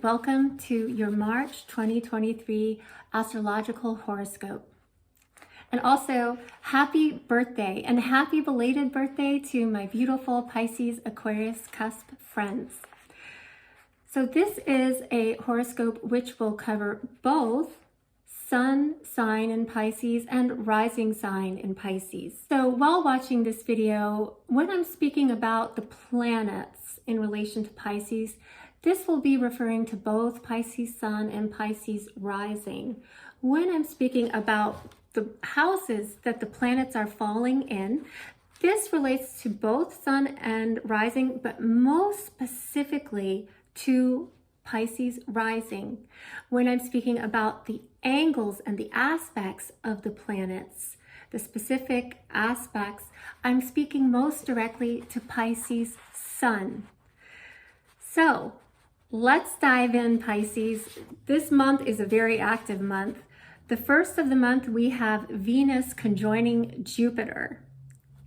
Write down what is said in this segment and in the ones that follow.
Welcome to your March 2023 astrological horoscope. And also, happy birthday and happy belated birthday to my beautiful Pisces Aquarius cusp friends. So this is a horoscope which will cover both sun sign in Pisces and rising sign in Pisces. So while watching this video, when I'm speaking about the planets in relation to Pisces, this will be referring to both Pisces sun and Pisces rising. When I'm speaking about the houses that the planets are falling in, this relates to both sun and rising, but most specifically to Pisces rising. When I'm speaking about the angles and the aspects of the planets, the specific aspects, I'm speaking most directly to Pisces sun. So let's dive in, Pisces. This month is a very active month. The first of the month, we have Venus conjoining Jupiter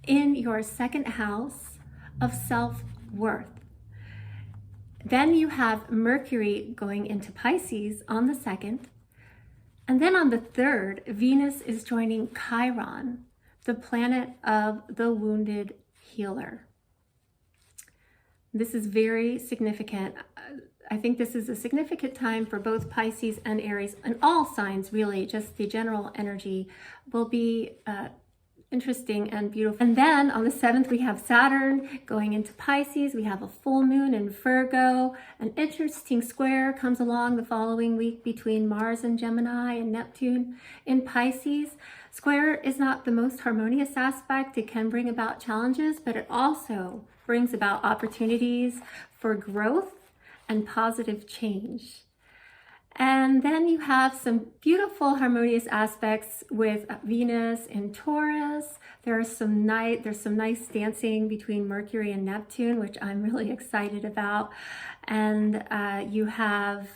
in your second house of self-worth. Then you have Mercury going into Pisces on the 2nd. And then on the 3rd, Venus is joining Chiron, the planet of the wounded healer. This is very significant. I think this is a significant time for both Pisces and Aries, and all signs really, just the general energy will be interesting and beautiful. And then on the 7th, we have Saturn going into Pisces. We have a full moon in Virgo. An interesting square comes along the following week between Mars and Gemini and Neptune in Pisces. Square is not the most harmonious aspect. It can bring about challenges, but it also brings about opportunities for growth and positive change. And then you have some beautiful harmonious aspects with Venus in Taurus. There's some nice dancing between Mercury and Neptune, which I'm really excited about. And you have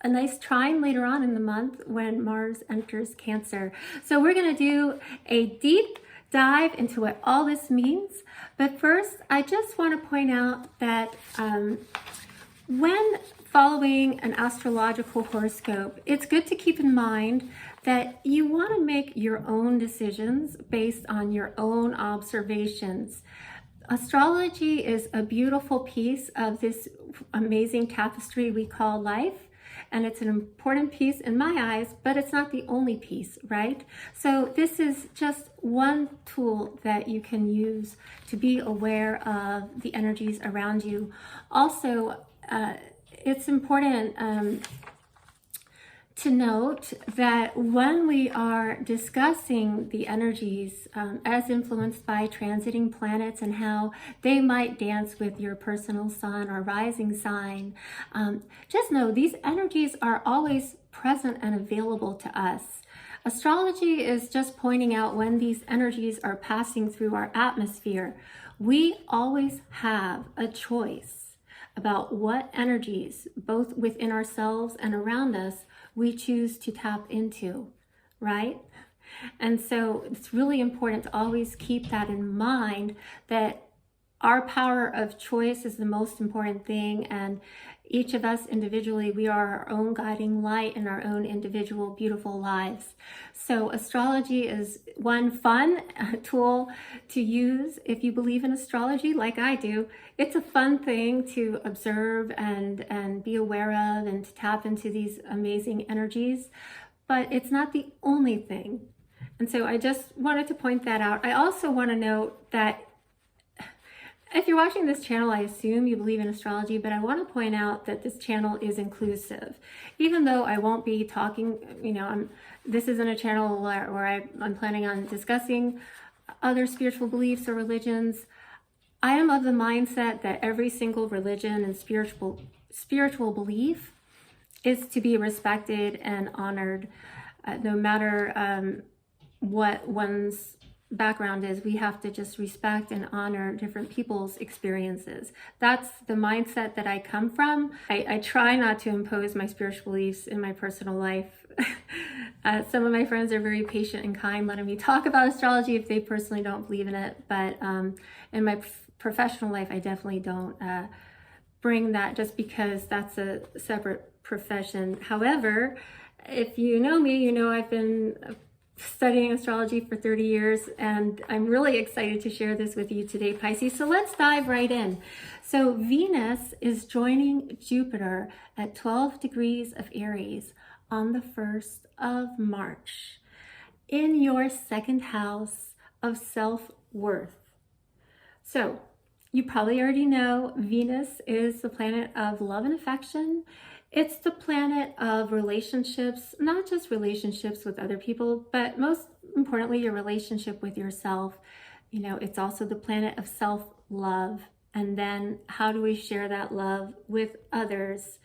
a nice trine later on in the month when Mars enters Cancer. So we're going to do a deep dive into what all this means. But first, I just want to point out that when following an astrological horoscope, it's good to keep in mind that you want to make your own decisions based on your own observations. Astrology is a beautiful piece of this amazing tapestry we call life, and it's an important piece in my eyes, but it's not the only piece, right? So this is just one tool that you can use to be aware of the energies around you. Also, it's important to note that when we are discussing the energies as influenced by transiting planets and how they might dance with your personal sun or rising sign, just know these energies are always present and available to us. Astrology is just pointing out when these energies are passing through our atmosphere. We always have a choice about what energies, both within ourselves and around us, we choose to tap into, right? And so it's really important to always keep that in mind, that our power of choice is the most important thing, and each of us individually, we are our own guiding light in our own individual beautiful lives. So astrology is one fun tool to use if you believe in astrology like I do. It's a fun thing to observe and be aware of and to tap into these amazing energies, but it's not the only thing. And so I just wanted to point that out. I also want to note that if you're watching this channel, I assume you believe in astrology, but I want to point out that this channel is inclusive. Even though I won't be talking, this isn't a channel where I'm planning on discussing other spiritual beliefs or religions. I am of the mindset that every single religion and spiritual belief is to be respected and honored, no matter what one's background is. We have to just respect and honor different people's experiences. That's the mindset that I come from. I try not to impose my spiritual beliefs in my personal life. Some of my friends are very patient and kind, letting me talk about astrology if they personally don't believe in it. But in my professional life, I definitely don't bring that just because that's a separate profession. However, if you know me, you know I've been studying astrology for 30 years, and I'm really excited to share this with you today, Pisces. So let's dive right in. So Venus is joining Jupiter at 12 degrees of Aries on the 1st of March in your second house of self-worth. So you probably already know Venus is the planet of love and affection. It's the planet of relationships, not just relationships with other people, but most importantly, your relationship with yourself. You know, it's also the planet of self-love. And then how do we share that love with others?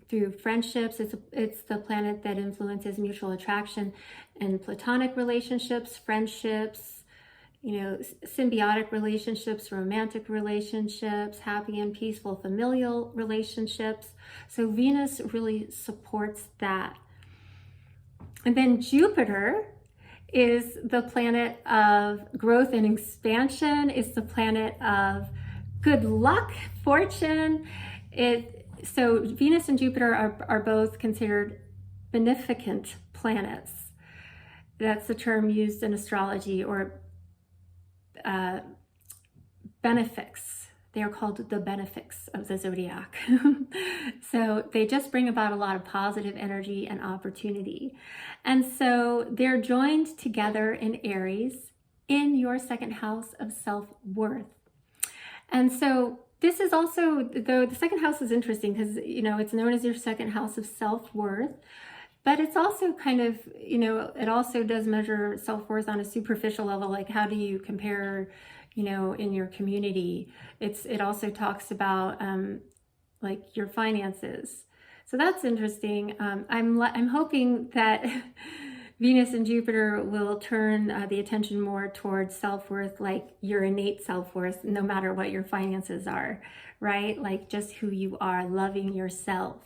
Through friendships. It's the planet that influences mutual attraction and platonic relationships, friendships, you know, symbiotic relationships, romantic relationships, happy and peaceful familial relationships. So Venus really supports that. And then Jupiter is the planet of growth and expansion. It's the planet of good luck, fortune. So Venus and Jupiter are both considered beneficent planets. That's the term used in astrology, or benefics. They are called the benefics of the zodiac. So they just bring about a lot of positive energy and opportunity. And so they're joined together in Aries in your second house of self-worth. And so this is also, though the second house is interesting because, you know, it's known as your second house of self-worth. But it's also kind of, you know, it also does measure self-worth on a superficial level, like how do you compare, you know, in your community. It also talks about like your finances. So that's interesting. I'm hoping that Venus and Jupiter will turn the attention more towards self-worth, like your innate self-worth, no matter what your finances are, right? Like just who you are, loving yourself.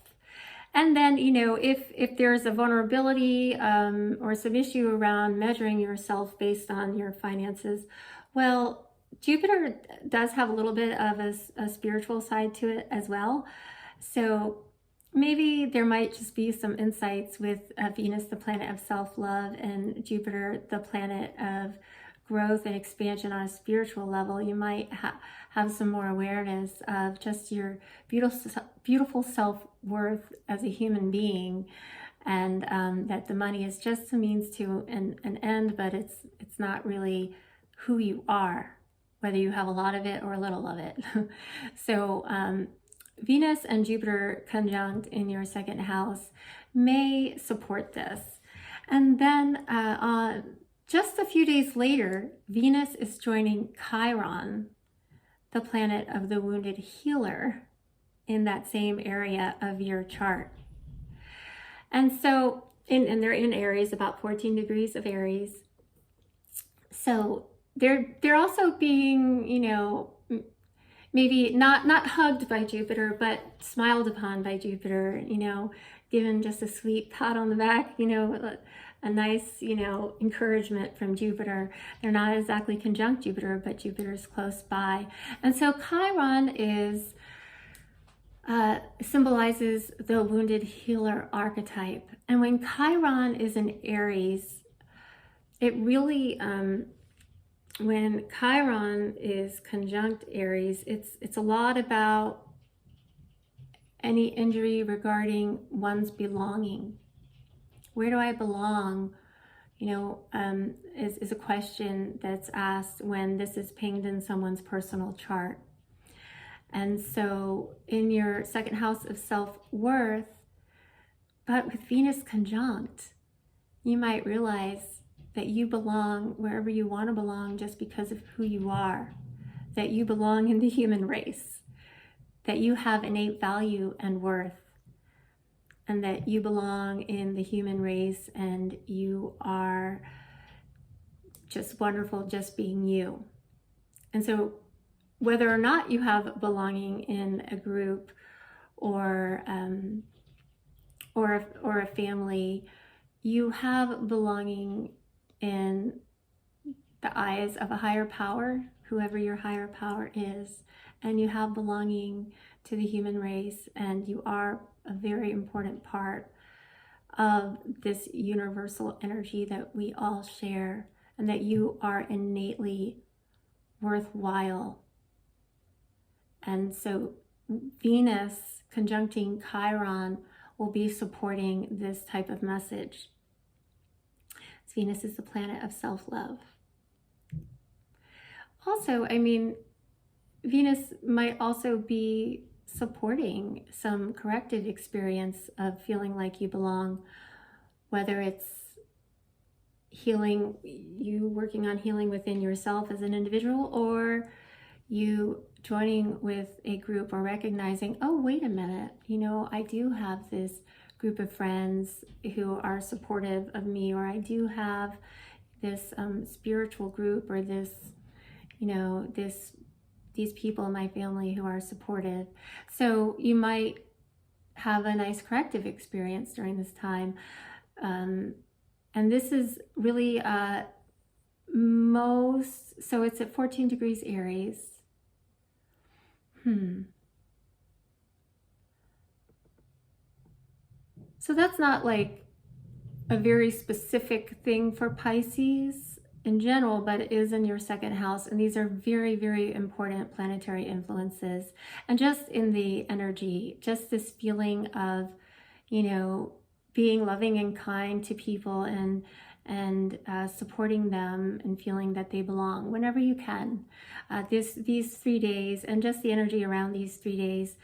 And then, you know, if there's a vulnerability or some issue around measuring yourself based on your finances, well, Jupiter does have a little bit of a spiritual side to it as well. So maybe there might just be some insights with Venus, the planet of self-love, and Jupiter, the planet of growth and expansion on a spiritual level. You might have some more awareness of just your beautiful self-worth as a human being, and that the money is just a means to an end, but it's not really who you are, whether you have a lot of it or a little of it. So Venus and Jupiter conjunct in your second house may support this. And then just a few days later, Venus is joining Chiron, the planet of the wounded healer, in that same area of your chart. And so, and they're in Aries, about 14 degrees of Aries. So they're also being, you know, maybe not hugged by Jupiter, but smiled upon by Jupiter, you know, given just a sweet pat on the back, you know, a nice, you know, encouragement from Jupiter. They're not exactly conjunct Jupiter, but Jupiter's close by. And so Chiron is symbolizes the wounded healer archetype. And when Chiron is in Aries, it really, when Chiron is conjunct Aries, it's a lot about any injury regarding one's belonging. Where do I belong? You know, is a question that's asked when this is pinged in someone's personal chart. And so in your second house of self-worth, but with Venus conjunct, you might realize that you belong wherever you want to belong just because of who you are, that you belong in the human race, that you have innate value and worth, and that you belong in the human race and you are just wonderful just being you. And so whether or not you have belonging in a group or a family, you have belonging in the eyes of a higher power, whoever your higher power is, and you have belonging to the human race, and you are a very important part of this universal energy that we all share, and that you are innately worthwhile. And so Venus conjuncting Chiron will be supporting this type of message. Venus is the planet of self-love. Also, I mean, Venus might also be supporting some corrective experience of feeling like you belong, whether it's healing, you working on healing within yourself as an individual, or you joining with a group or recognizing, oh, wait a minute, you know, I do have this group of friends who are supportive of me, or I do have this spiritual group, or this, you know, these people in my family who are supportive. So you might have a nice corrective experience during this time. And this is really so it's at 14 degrees Aries. So that's not like a very specific thing for Pisces in general, but it is in your second house. And these are very, very important planetary influences. And just in the energy, just this feeling of, you know, being loving and kind to people, and supporting them and feeling that they belong whenever you can. These 3 days, and just the energy around these 3 days,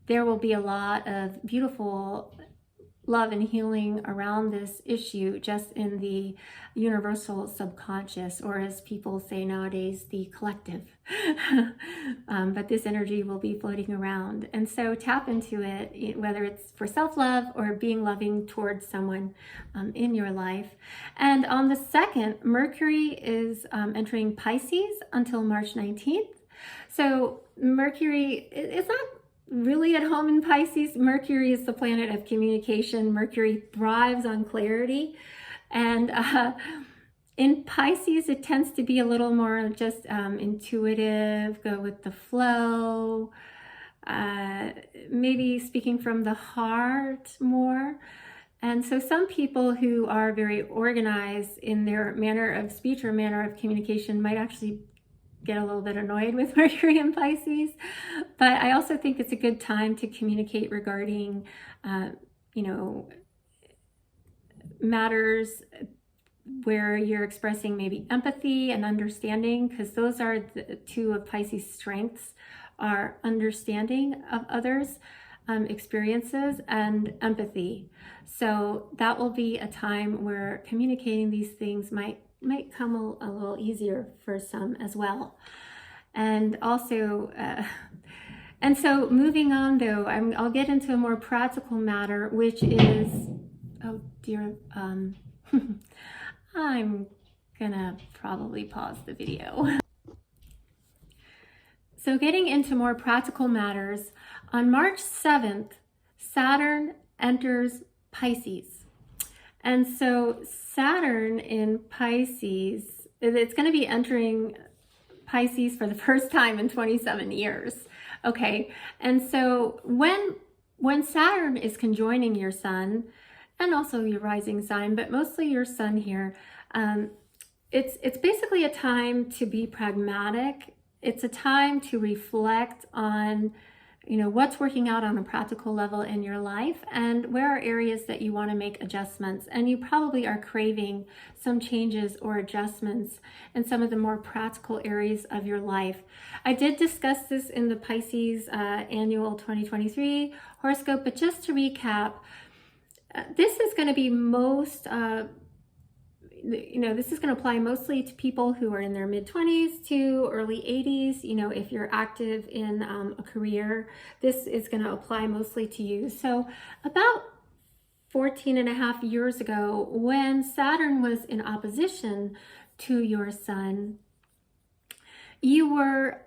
there will be a lot of beautiful love and healing around this issue, just in the universal subconscious, or as people say nowadays, the collective. But this energy will be floating around. And so tap into it, whether it's for self-love or being loving towards someone in your life. And on the 2nd, Mercury is entering Pisces until March 19th. So Mercury, it's not really at home in Pisces. Mercury is the planet of communication. Mercury thrives on clarity. And in Pisces, it tends to be a little more just intuitive, go with the flow, maybe speaking from the heart more. And so some people who are very organized in their manner of speech or manner of communication might actually get a little bit annoyed with Mercury in Pisces. But I also think it's a good time to communicate regarding, you know, matters where you're expressing maybe empathy and understanding, because those are the two of Pisces' strengths, are understanding of others' experiences and empathy. So that will be a time where communicating these things might come a little easier for some as well. And also, and so moving on though, I'll get into a more practical matter, which is, oh dear, I'm gonna probably pause the video. So getting into more practical matters, on March 7th, Saturn enters Pisces. And so Saturn in Pisces, it's going to be entering Pisces for the first time in 27 years. Okay. And so when Saturn is conjoining your sun, and also your rising sign, but mostly your sun here, it's basically a time to be pragmatic. It's a time to reflect on, you know, what's working out on a practical level in your life, and where are areas that you want to make adjustments. And you probably are craving some changes or adjustments in some of the more practical areas of your life. I did discuss this in the Pisces annual 2023 horoscope, but just to recap, this is going to be most, this is going to apply mostly to people who are in their mid-20s to early 80s. You know, if you're active in a career, this is going to apply mostly to you. So about 14 and a half years ago, when Saturn was in opposition to your sun, you were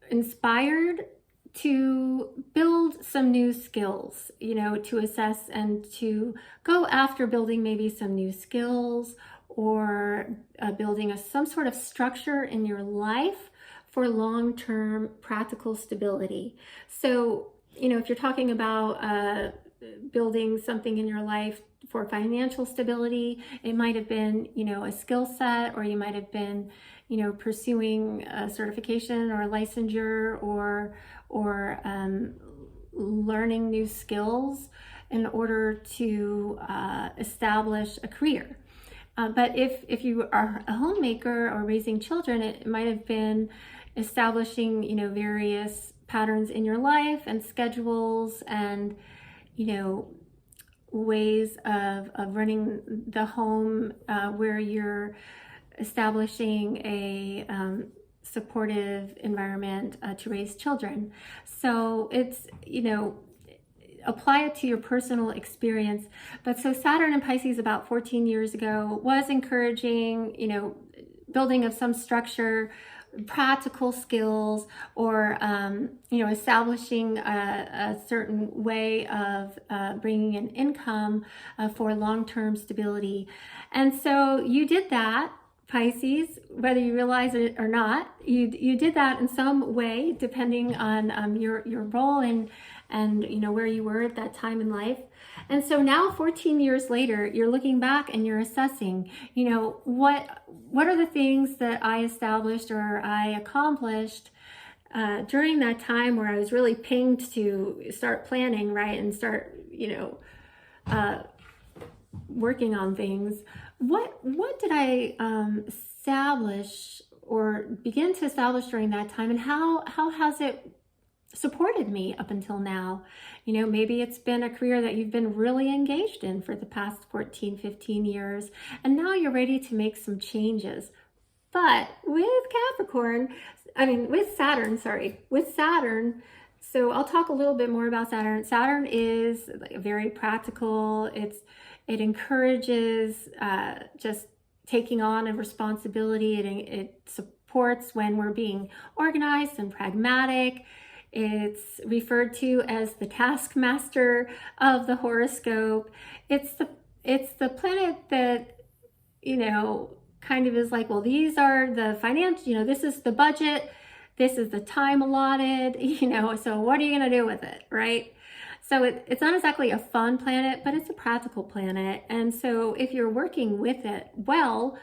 inspired to build some new skills, you know, to assess and to go after building maybe some new skills, or building some sort of structure in your life for long-term practical stability. So, if you're talking about building something in your life for financial stability, it might have been, a skill set, or you might have been, pursuing a certification or a licensure, or learning new skills in order to establish a career. But if you are a homemaker or raising children, it might have been establishing, various patterns in your life and schedules and, ways of running the home where you're establishing a supportive environment to raise children. So it's, apply it to your personal experience. But so Saturn in Pisces about 14 years ago was encouraging, building of some structure, practical skills, or, establishing a certain way of bringing in income for long-term stability. And so you did that, Pisces, whether you realize it or not. You did that in some way, depending on your role and where you were at that time in life. And so now 14 years later, you're looking back and you're assessing, what are the things that I established or I accomplished during that time where I was really pinged to start planning, right, and start, working on things. What did I establish or begin to establish during that time, and how has it supported me up until now? Maybe it's been a career that you've been really engaged in for the past 14, 15 years, and now you're ready to make some changes. But with Saturn, so I'll talk a little bit more about Saturn. Saturn is very practical. It encourages just taking on a responsibility. It supports when we're being organized and pragmatic. It's referred to as the taskmaster of the horoscope. It's the planet that, kind of is like, well, these are the financial, this is the budget, this is the time allotted, so what are you going to do with it, right? So it's not exactly a fun planet, but it's a practical planet. And so if you're working with it well,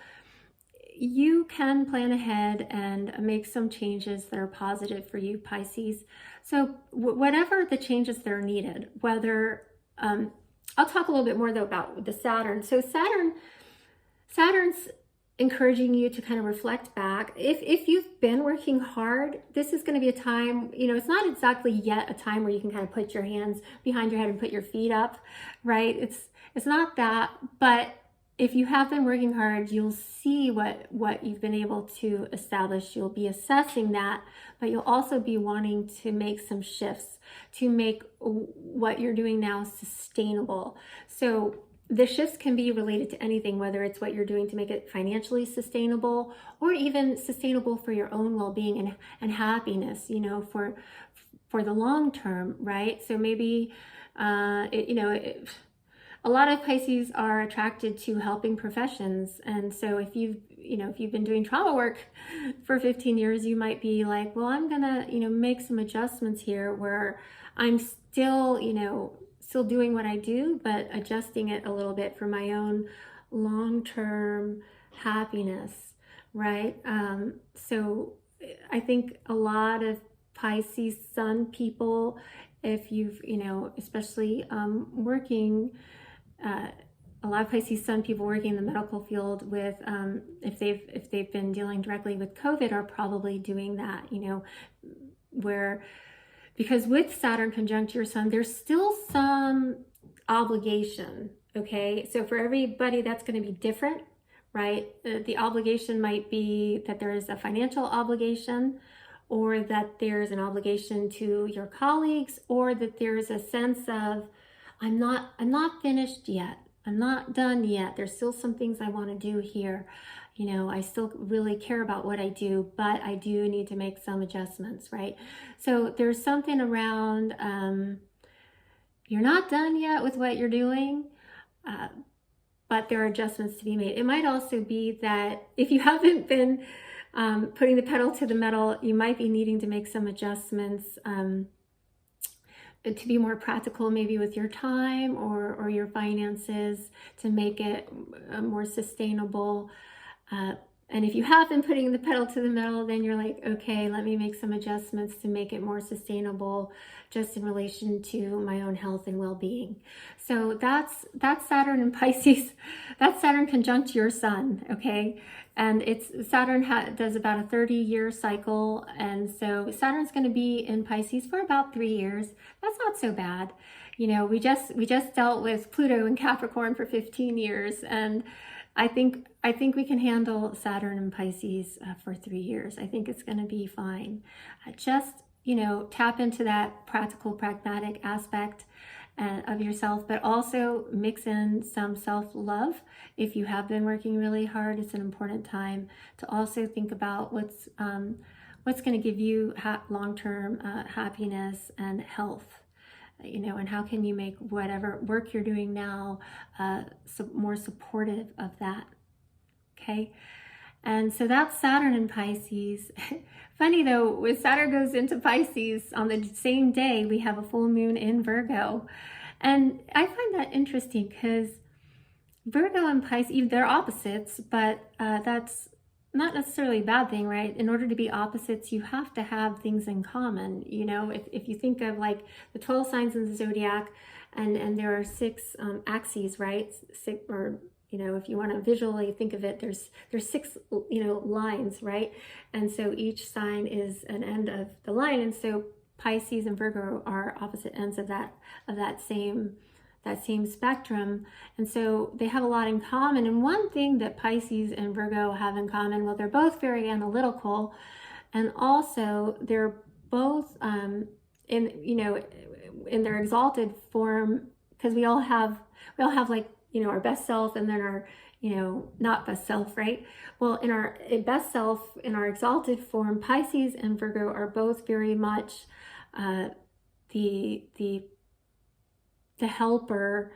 you can plan ahead and make some changes that are positive for you, Pisces. So whatever the changes that are needed, whether, I'll talk a little bit more though about the Saturn. So Saturn's encouraging you to kind of reflect back. If you've been working hard, this is going to be a time, it's not exactly yet a time where you can kind of put your hands behind your head and put your feet up, right? It's not that, but if you have been working hard, you'll see what you've been able to establish. You'll be assessing that, but you'll also be wanting to make some shifts to make what you're doing now sustainable. So the shifts can be related to anything, whether it's what you're doing to make it financially sustainable, or even sustainable for your own well-being and happiness, for the long term, right? So maybe, a lot of Pisces are attracted to helping professions. And so if you've been doing trauma work for 15 years, you might be like, well, I'm gonna, make some adjustments here where I'm still, still doing what I do, but adjusting it a little bit for my own long-term happiness, right? So I think a lot of Pisces Sun people, if you've, especially working, a lot of Pisces Sun people working in the medical field with, if they've been dealing directly with COVID, are probably doing that, because with Saturn conjunct your Sun, there's still some obligation, okay? So for everybody, that's going to be different, right? The obligation might be that there is a financial obligation, or that there's an obligation to your colleagues, or that there's a sense of, I'm not finished yet. I'm not done yet. There's still some things I want to do here. I still really care about what I do, but I do need to make some adjustments, right? So there's something around, you're not done yet with what you're doing, but there are adjustments to be made. It might also be that if you haven't been putting the pedal to the metal, you might be needing to make some adjustments to be more practical, maybe with your time or your finances, to make it more sustainable. And if you have been putting the pedal to the metal, then you're like, okay, let me make some adjustments to make it more sustainable, just in relation to my own health and well-being. So that's Saturn in Pisces. That's Saturn conjunct your sun, okay? And Saturn does about a 30-year cycle, and so Saturn's going to be in Pisces for about 3 years. That's not so bad. You know, we just dealt with Pluto in Capricorn for 15 years, and I think we can handle Saturn and Pisces for 3 years. I think it's going to be fine. Just, you know, tap into that practical, pragmatic aspect of yourself, but also mix in some self-love. If you have been working really hard, it's an important time to also think about what's going to give you long-term happiness and health. You know, and how can you make whatever work you're doing now more supportive of that, okay? And so that's Saturn in Pisces. Funny though, when Saturn goes into Pisces, on the same day, we have a full moon in Virgo. And I find that interesting because Virgo and Pisces, they're opposites, but that's not necessarily a bad thing, right? In order to be opposites, you have to have things in common. You know, if you think of like the 12 signs in the zodiac, and there are 6 axes, right? 6, or, you know, if you want to visually think of it, there's 6, you know, lines, right? And so each sign is an end of the line, and so Pisces and Virgo are opposite ends of that same spectrum. And so they have a lot in common. And one thing that Pisces and Virgo have in common, well, they're both very analytical, and also they're both in their exalted form, because we all have like, you know, our best self and then our, you know, not best self, right? Well, in our best self, in our exalted form, Pisces and Virgo are both very much the helper.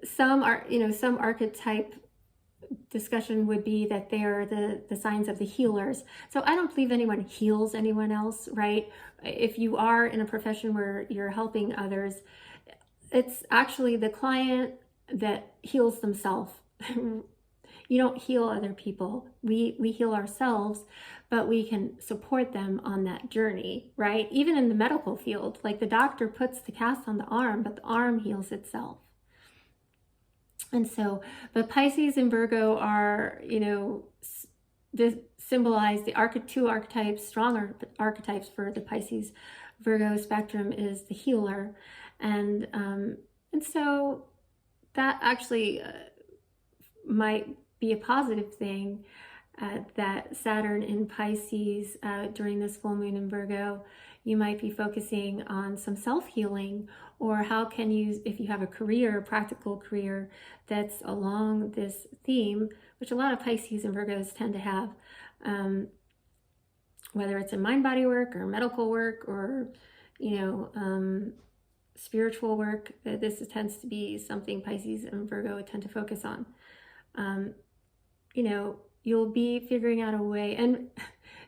Some archetype discussion would be that they are the signs of the healers. So I don't believe anyone heals anyone else, right? If you are in a profession where you're helping others, it's actually the client that heals themselves. You don't heal other people. We heal ourselves, but we can support them on that journey, right? Even in the medical field, like the doctor puts the cast on the arm, but the arm heals itself. And so, but Pisces and Virgo are, you know, symbolize the two archetypes, strong archetypes for the Pisces Virgo spectrum is the healer. And so that actually might be a positive thing, that Saturn in Pisces during this full moon in Virgo, you might be focusing on some self-healing, or how can you, if you have a career, a practical career that's along this theme, which a lot of Pisces and Virgos tend to have, whether it's in mind-body work or medical work or, you know, spiritual work, this tends to be something Pisces and Virgo tend to focus on. You know, you'll be figuring out a way and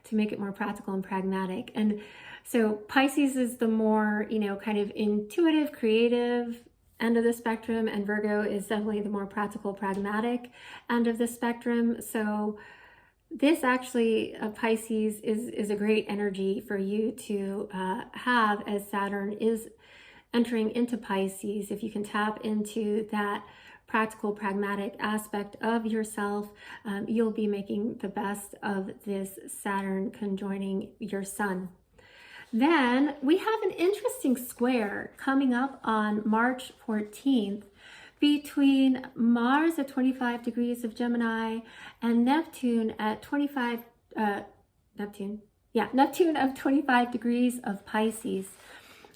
to make it more practical and pragmatic. And so Pisces is the more, you know, kind of intuitive, creative end of the spectrum, and Virgo is definitely the more practical, pragmatic end of the spectrum. So this actually, Pisces is a great energy for you to have as Saturn is entering into Pisces. If you can tap into that practical, pragmatic aspect of yourself, you'll be making the best of this Saturn conjoining your sun. Then we have an interesting square coming up on March 14th between Mars at 25 degrees of Gemini and Neptune at Neptune of 25 degrees of Pisces.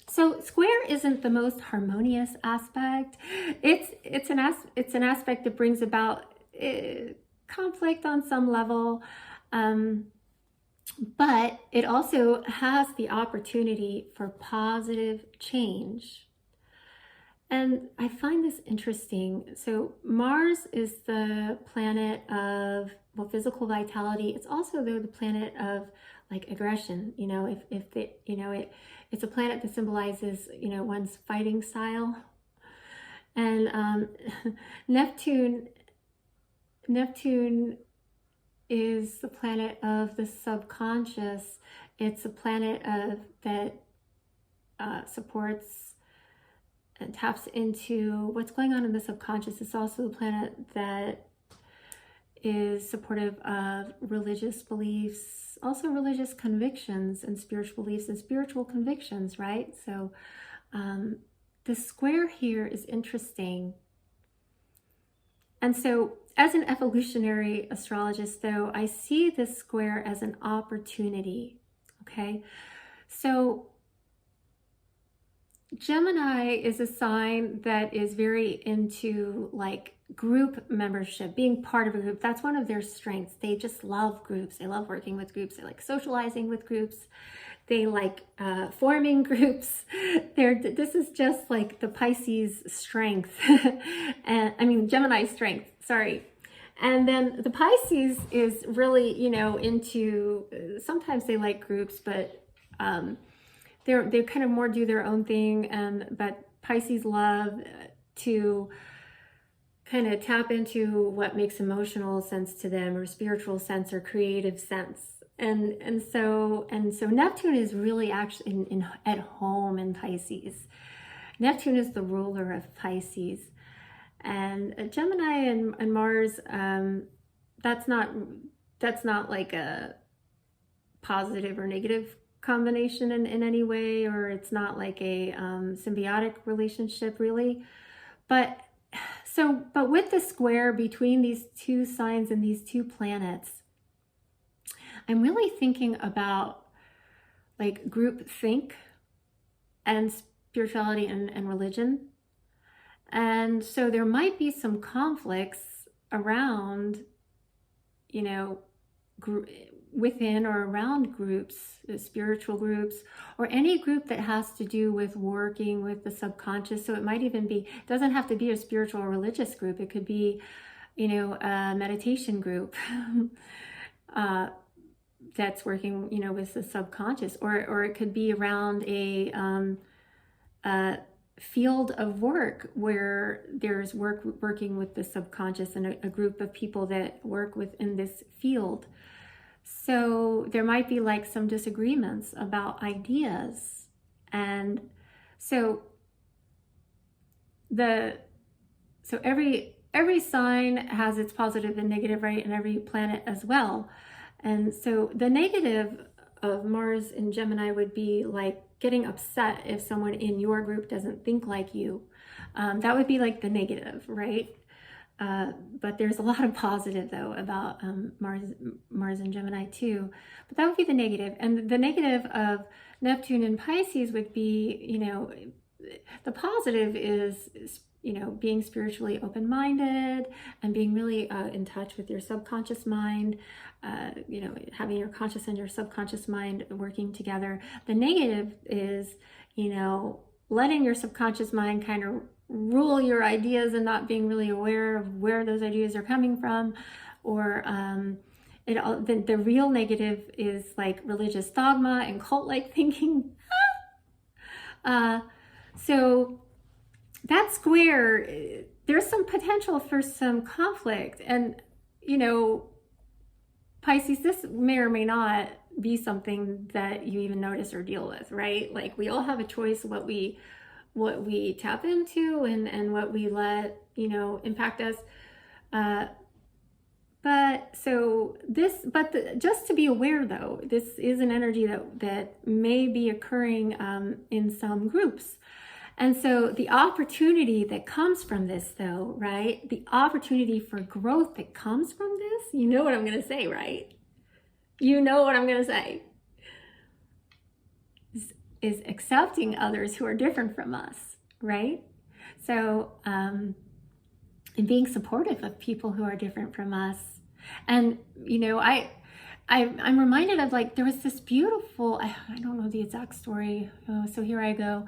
So square isn't the most harmonious aspect. It's an aspect that brings about conflict on some level, but it also has the opportunity for positive change. And I find this interesting. So Mars is the planet of well, physical vitality. It's also, though, the planet of like aggression. You know, if the, you know, it's a planet that symbolizes, you know, one's fighting style. And Neptune is the planet of the subconscious. It's a planet that supports and taps into what's going on in the subconscious. It's also the planet that is supportive of religious beliefs, also religious convictions and spiritual beliefs and spiritual convictions, right? So the square here is interesting. And so as an evolutionary astrologist, though, I see this square as an opportunity, okay? So Gemini is a sign that is very into like group membership, being part of a group. That's one of their strengths. They just love groups. They love working with groups. They like socializing with groups. They like forming groups. This is just like the Pisces strength. And I mean, Gemini strength, sorry. And then the Pisces is really, you know, into, sometimes they like groups, but they kind of more do their own thing. But Pisces love to kind of tap into what makes emotional sense to them, or spiritual sense, or creative sense. And so Neptune is really actually at home in Pisces. Neptune is the ruler of Pisces, and Gemini and Mars. That's not like a positive or negative combination in any way, or it's not like a symbiotic relationship really. But with the square between these two signs and these two planets, I'm really thinking about like group think and spirituality and religion. And so there might be some conflicts around, you know, within or around groups, spiritual groups, or any group that has to do with working with the subconscious. So it might even be, it doesn't have to be a spiritual or religious group. It could be, you know, a meditation group. That's working, you know, with the subconscious, or it could be around a field of work where there's working with the subconscious, and a group of people that work within this field. So there might be like some disagreements about ideas, and so every sign has its positive and negative, right, and every planet as well. And so the negative of Mars in Gemini would be like getting upset if someone in your group doesn't think like you. That would be like the negative, right? But there's a lot of positive though about Mars and Gemini too. But that would be the negative. And the negative of Neptune and Pisces would be, you know, the positive is, you know, being spiritually open-minded and being really in touch with your subconscious mind, you know, having your conscious and your subconscious mind working together. The negative is, you know, letting your subconscious mind kind of rule your ideas and not being really aware of where those ideas are coming from. Or the real negative is like religious dogma and cult-like thinking. So that square, there's some potential for some conflict. And, you know, Pisces, this may or may not be something that you even notice or deal with, right? Like we all have a choice what we tap into and what we let, you know, impact us. Just to be aware though, this is an energy that may be occurring in some groups. And so the opportunity that comes from this though, right? The opportunity for growth that comes from this, you know what I'm going to say, right? You know what I'm going to say. Is accepting others who are different from us, right? So, and being supportive of people who are different from us. And, you know, I'm reminded of like, there was this beautiful, I don't know the exact story, so here I go.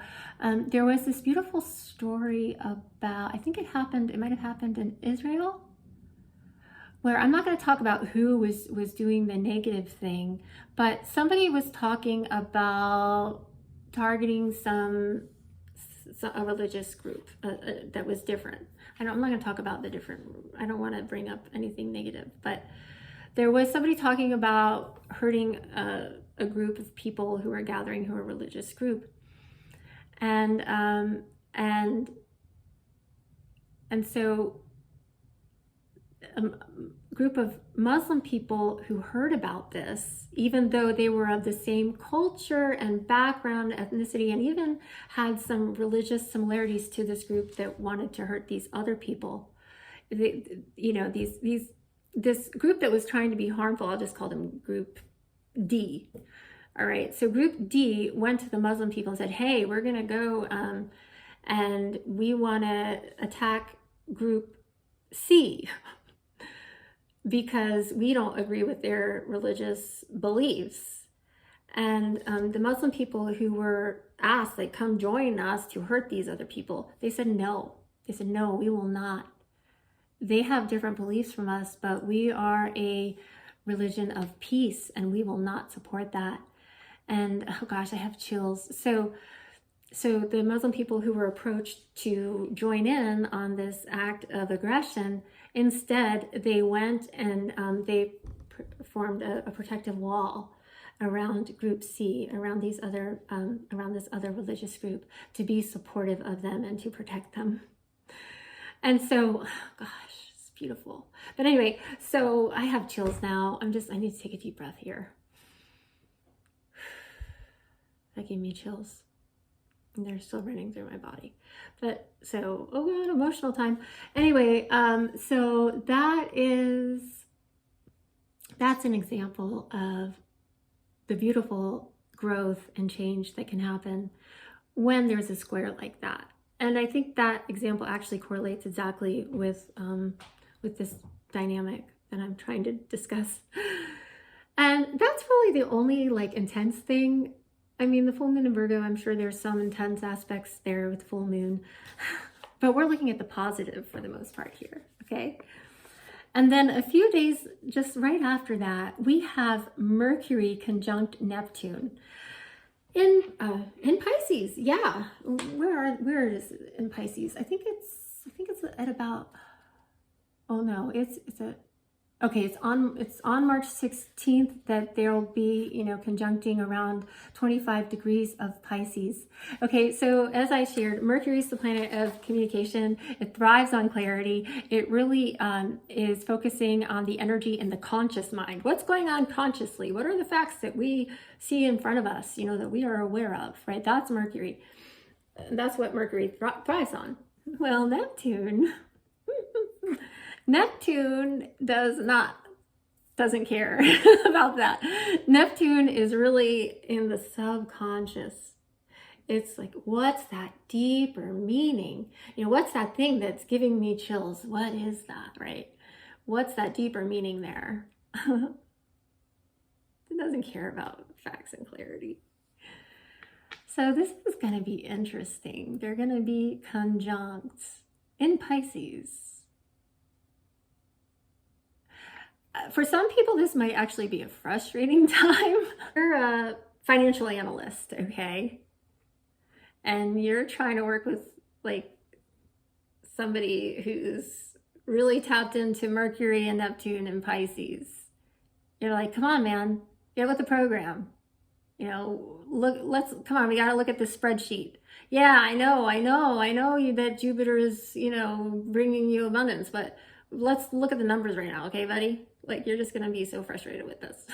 There was this beautiful story about, I think it might have happened in Israel, where I'm not going to talk about who was doing the negative thing, but somebody was talking about targeting a religious group that was different. I'm not going to talk about the different, I don't want to bring up anything negative, but there was somebody talking about hurting a group of people who were gathering, who were a religious group. And so a group of Muslim people who heard about this, even though they were of the same culture and background, ethnicity, and even had some religious similarities to this group that wanted to hurt these other people. This group that was trying to be harmful, I'll just call them Group D. All right, so Group D went to the Muslim people and said, hey, we're going to go and we want to attack Group C because we don't agree with their religious beliefs. And the Muslim people who were asked, like, come join us to hurt these other people, they said no. They said, no, we will not. They have different beliefs from us, but we are a religion of peace and we will not support that. And oh gosh, I have chills. So the Muslim people who were approached to join in on this act of aggression, instead they went and they formed a protective wall around Group C, around this other religious group, to be supportive of them and to protect them. And so, gosh, it's beautiful. But anyway, so I have chills now. I need to take a deep breath here. That gave me chills. And they're still running through my body. But so, oh God, emotional time. Anyway, so that's an example of the beautiful growth and change that can happen when there's a square like that. And I think that example actually correlates exactly with this dynamic that I'm trying to discuss. And that's really the only like intense thing. I mean, the full moon in Virgo, I'm sure there's some intense aspects there with full moon, but we're looking at the positive for the most part here, okay? And then a few days just right after that, we have Mercury conjunct Neptune in Pisces. Yeah, where is it in Pisces? I think it's at about, oh no, it's on March 16th that there'll be, conjuncting around 25 degrees of Pisces. Okay, so as I shared, Mercury is the planet of communication. It thrives on clarity. It really is focusing on the energy in the conscious mind. What's going on consciously? What are the facts that we see in front of us, that we are aware of, right? That's Mercury. That's what Mercury thrives on. Well, Neptune doesn't care about that. Neptune is really in the subconscious. It's like, what's that deeper meaning? What's that thing that's giving me chills? What is that, right? What's that deeper meaning there? It doesn't care about facts and clarity. So this is going to be interesting. They're going to be conjunct in Pisces. For some people, this might actually be a frustrating time. You're a financial analyst, okay? And you're trying to work with like somebody who's really tapped into Mercury and Neptune and Pisces. You're like, come on, man, get with the program. Come on, we gotta look at this spreadsheet. Yeah, I know that Jupiter is, bringing you abundance, but let's look at the numbers right now, okay, buddy? Like, you're just going to be so frustrated with this.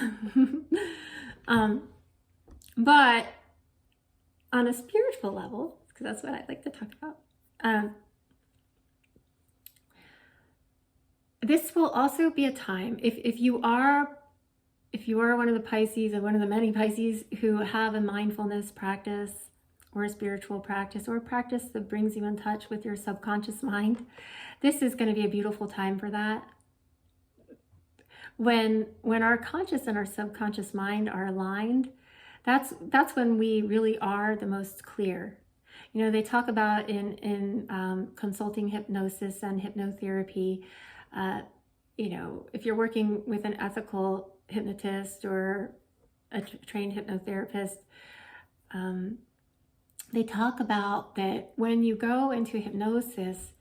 But on a spiritual level, because that's what I like to talk about, this will also be a time, if you are one of the Pisces, or one of the many Pisces who have a mindfulness practice or a spiritual practice or a practice that brings you in touch with your subconscious mind, this is going to be a beautiful time for that. When our conscious and our subconscious mind are aligned, that's when we really are the most clear. They talk about in consulting hypnosis and hypnotherapy, if you're working with an ethical hypnotist or a trained hypnotherapist, they talk about that when you go into hypnosis,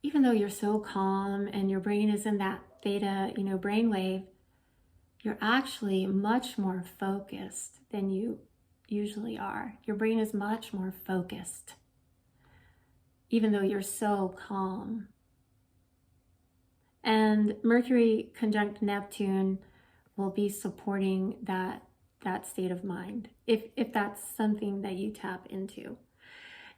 even though you're so calm and your brain is in that theta, brainwave, you're actually much more focused than you usually are. Your brain is much more focused, even though you're so calm. And Mercury conjunct Neptune will be supporting that state of mind, if that's something that you tap into.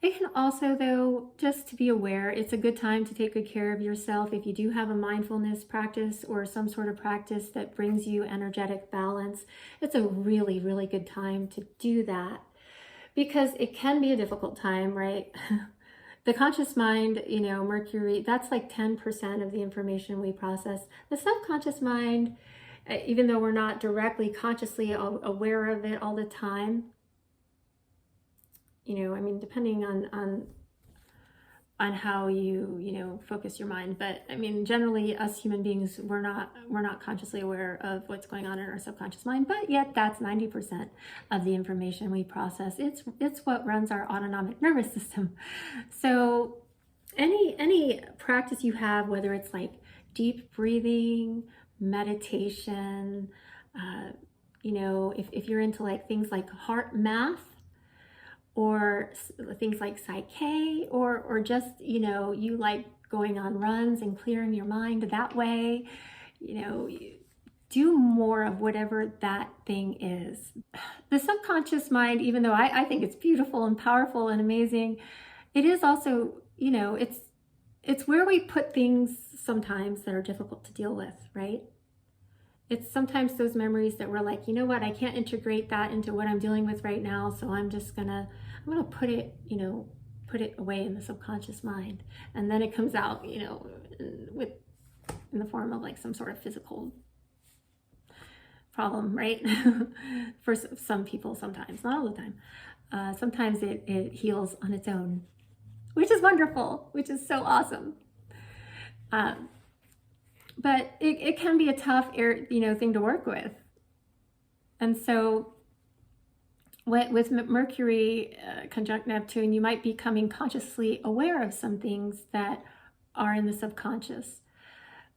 It can also, though, just to be aware, it's a good time to take good care of yourself. If you do have a mindfulness practice or some sort of practice that brings you energetic balance, it's a really, really good time to do that, because it can be a difficult time, right? The conscious mind, Mercury, that's like 10% of the information we process. The subconscious mind, even though we're not directly consciously aware of it all the time, depending on how you focus your mind, but generally us human beings, we're not consciously aware of what's going on in our subconscious mind, but yet that's 90% of the information we process. It's what runs our autonomic nervous system. So any practice you have, whether it's like deep breathing, meditation, if you're into like things like heart math, or things like Psyche, or just, you like going on runs and clearing your mind that way, do more of whatever that thing is. The subconscious mind, even though I think it's beautiful and powerful and amazing, it is also, it's where we put things sometimes that are difficult to deal with, right? It's sometimes those memories that we're like, what, I can't integrate that into what I'm dealing with right now, so I'm gonna put it, put it away in the subconscious mind. And then it comes out, in the form of like some sort of physical problem, right? For some people, sometimes, not all the time. Sometimes it heals on its own, which is wonderful, which is so awesome. But it can be a tough thing to work with. And so with Mercury conjunct Neptune, you might be becoming consciously aware of some things that are in the subconscious.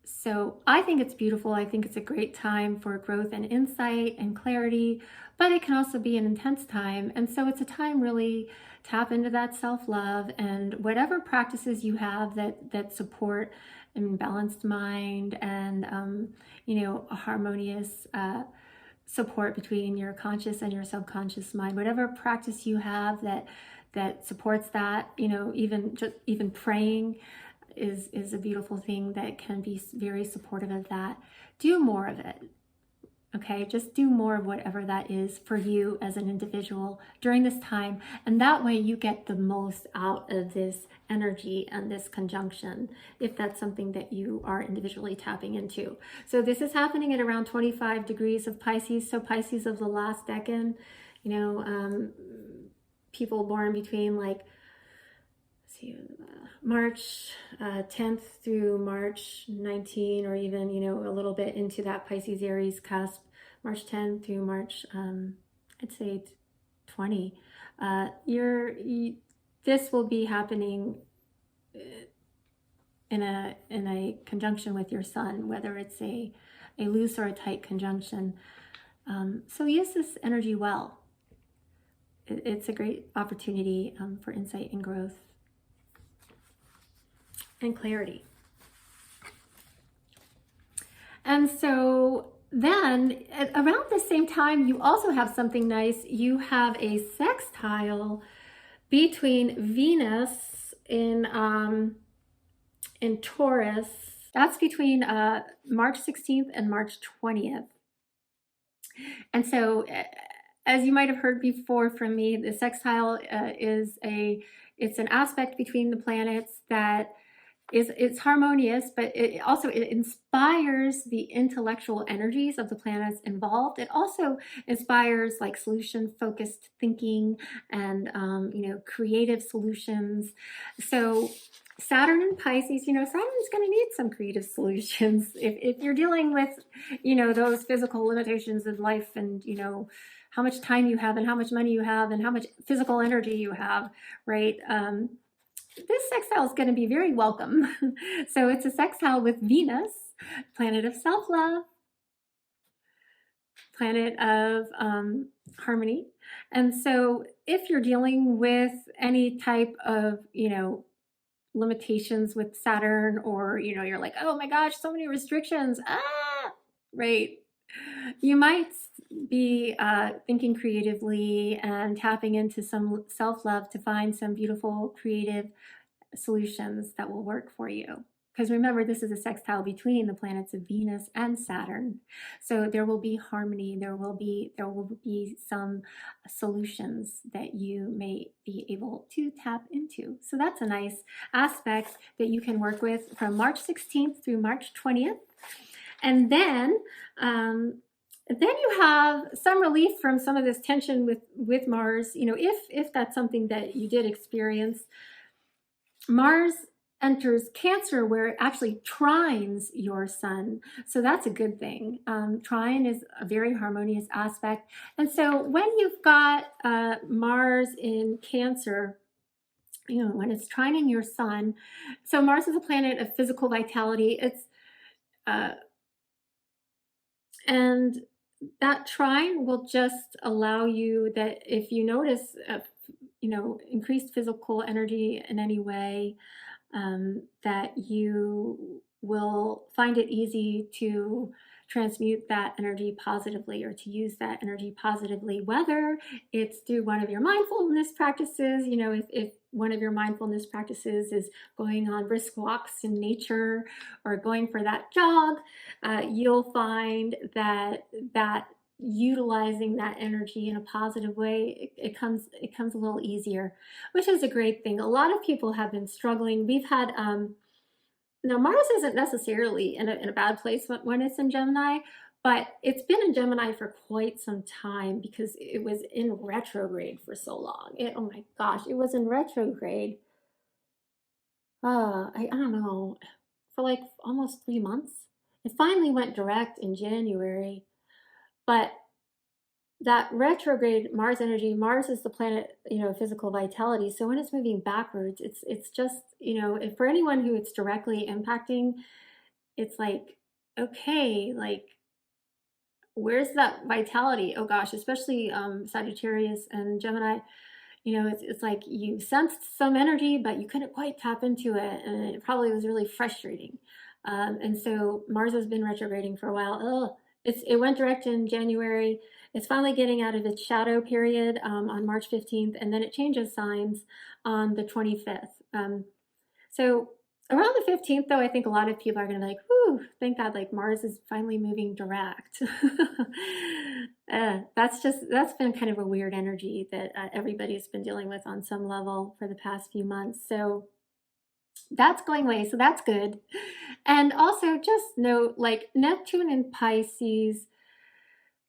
So I think it's beautiful. I think it's a great time for growth and insight and clarity, but it can also be an intense time. And so it's a time really tap into that self-love, and whatever practices you have that support a balanced mind and, a harmonious support between your conscious and your subconscious mind, whatever practice you have that supports that, even praying is a beautiful thing that can be very supportive of that. Do more of it. Okay, just do more of whatever that is for you as an individual during this time. And that way you get the most out of this energy and this conjunction, if that's something that you are individually tapping into. So this is happening at around 25 degrees of Pisces. So Pisces of the last decan, people born between March 10th through March 19, or even, a little bit into that Pisces Aries cusp, March 10th through March, I'd say 20. This will be happening in a conjunction with your sun, whether it's a loose or a tight conjunction. So use this energy well. It's a great opportunity for insight and growth and clarity. And so then around the same time, you also have something nice. You have a sextile between Venus in Taurus. That's between March 16th and March 20th. And so as you might have heard before from me, the sextile it's an aspect between the planets that it's harmonious, but it inspires the intellectual energies of the planets involved. It also inspires like solution-focused thinking and creative solutions. So Saturn and Pisces, Saturn's going to need some creative solutions. If you're dealing with, those physical limitations of life and, how much time you have and how much money you have and how much physical energy you have, right? This sextile is going to be very welcome. So it's a sextile with Venus, planet of self-love, planet of harmony. And so if you're dealing with any type of, limitations with Saturn, or, you're like, oh my gosh, so many restrictions, right? You might be thinking creatively and tapping into some self-love to find some beautiful, creative solutions that will work for you. Because remember, this is a sextile between the planets of Venus and Saturn. So there will be harmony, there will be some solutions that you may be able to tap into. So that's a nice aspect that you can work with from March 16th through March 20th. And then you have some relief from some of this tension with Mars. If that's something that you did experience. Mars enters Cancer, where it actually trines your sun. So that's a good thing. Trine is a very harmonious aspect. And so when you've got Mars in Cancer, when it's trining your sun, so Mars is a planet of physical vitality. And that trine will just allow you that if you notice, increased physical energy in any way, that you will find it easy to transmute that energy positively, or to use that energy positively, whether it's through one of your mindfulness practices. If one of your mindfulness practices is going on brisk walks in nature or going for that jog, you'll find that utilizing that energy in a positive way, it comes a little easier, which is a great thing. A lot of people have been struggling. We've had now Mars isn't necessarily in a bad place when it's in Gemini, but it's been in Gemini for quite some time because it was in retrograde for so long. Oh my gosh, it was in retrograde. I don't know, for like almost 3 months. It finally went direct in January, but that retrograde Mars energy, Mars is the planet, physical vitality. So when it's moving backwards, it's just, if for anyone who it's directly impacting, it's like, okay, like, where's that vitality? Oh gosh, especially Sagittarius and Gemini, it's like you sensed some energy, but you couldn't quite tap into it. And it probably was really frustrating. And so Mars has been retrograding for a while. It went direct in January. It's finally getting out of its shadow period on March 15th, and then it changes signs on the 25th. So around the 15th, though, I think a lot of people are going to be like, whew, thank God, like Mars is finally moving direct. That's been kind of a weird energy that everybody's been dealing with on some level for the past few months. So that's going away, so that's good. And also just note, like Neptune and Pisces,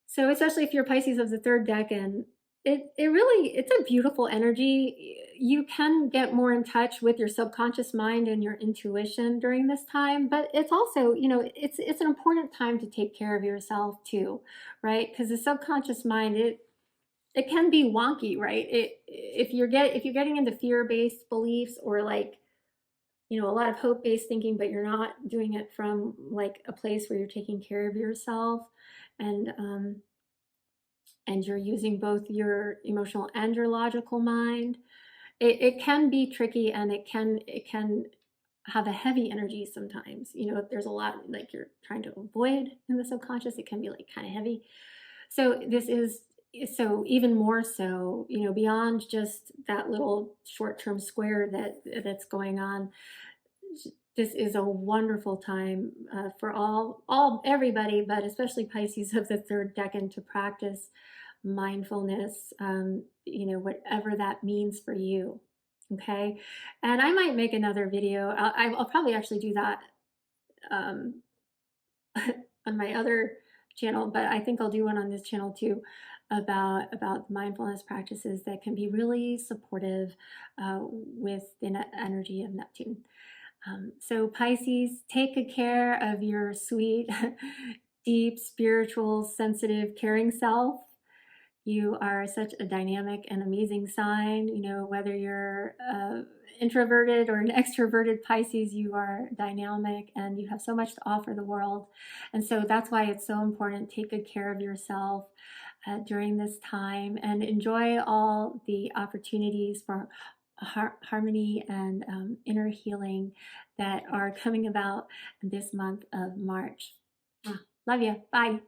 so especially if you're Pisces of the third decan, it's a beautiful energy. You can get more in touch with your subconscious mind and your intuition during this time, but it's also, it's an important time to take care of yourself too, right? Because the subconscious mind, it can be wonky, right? If you're getting into fear-based beliefs, or like, a lot of hope-based thinking, but you're not doing it from like a place where you're taking care of yourself, and you're using both your emotional and your logical mind, it can be tricky, and it can have a heavy energy sometimes. If there's a lot like you're trying to avoid in the subconscious, it can be like kind of heavy. So this is even more so, beyond just that little short-term square that's going on. This is a wonderful time for everybody, but especially Pisces of the third decan, to practice mindfulness, whatever that means for you. Okay. And I might make another video. I'll probably actually do that on my other channel, but I think I'll do one on this channel too, about mindfulness practices that can be really supportive with the energy of Neptune. So Pisces, take good care of your sweet, deep, spiritual, sensitive, caring self. You are such a dynamic and amazing sign. You know, whether you're introverted or an extroverted Pisces, you are dynamic and you have so much to offer the world. And so that's why it's so important. Take good care of yourself during this time and enjoy all the opportunities for harmony and inner healing that are coming about this month of March. Love you. Bye.